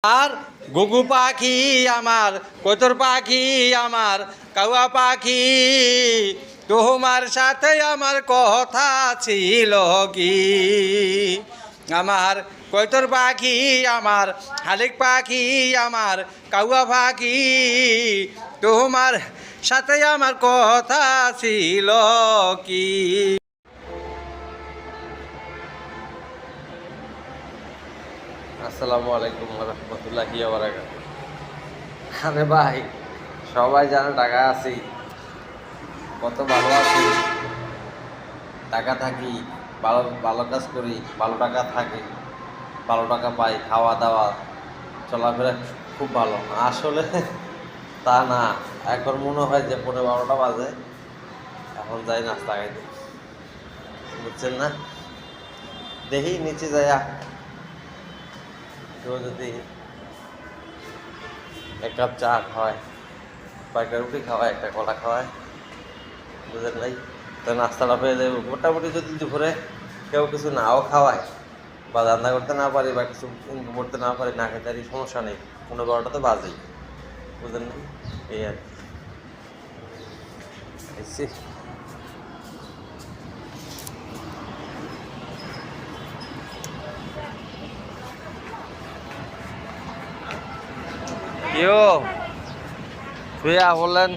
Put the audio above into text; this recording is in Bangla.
আর ঘুঘু পাখি আমার, কতর পাখি আমার, কাউয়া পাখি, তোমার সাথে আমার কথা ছিল কি? আমার কৈতর পাখি আমার, শালিক পাখি আমার, কাউয়া পাখি, তোমার সাথে আমার কথা ছিল কি? আসসালামু আলাইকুম রহমতুল্লাহি ওয়া বারাকাতুহু। আরে ভাই, সবাই জানে টাকা আছি, কত ভালো আছি। টাকা থাকি, ভালো ভালো কাজ করি, ভালো টাকা থাকে, ভালো টাকা পাই, খাওয়া দাওয়া চলাফেরা খুব ভালো। আসলে তা না। এখন মনে হয় যে 11:30 বাজে, এখন যাই নাস্তা খাইতে, বুঝছেন না? দেখি নিচে যাইয়া কেউ যদি এক কাপ চা খাওয়ায়, কয়েকটা রুটি খাওয়ায়, একটা কলা খাওয়ায়, বুঝলেন ভাই? তো নাস্তাটা পেয়ে যাবে মোটামুটি। যদি দুপুরে কেউ কিছু নাও খাওয়ায় বা রান্না করতে না পারি বা কিছু করতে না পারি, না খেতে পারি, সমস্যা নেই, 11:30 তো বাজেই, বুঝলেন না? এই আর কি। কেউ শুয়া বললেন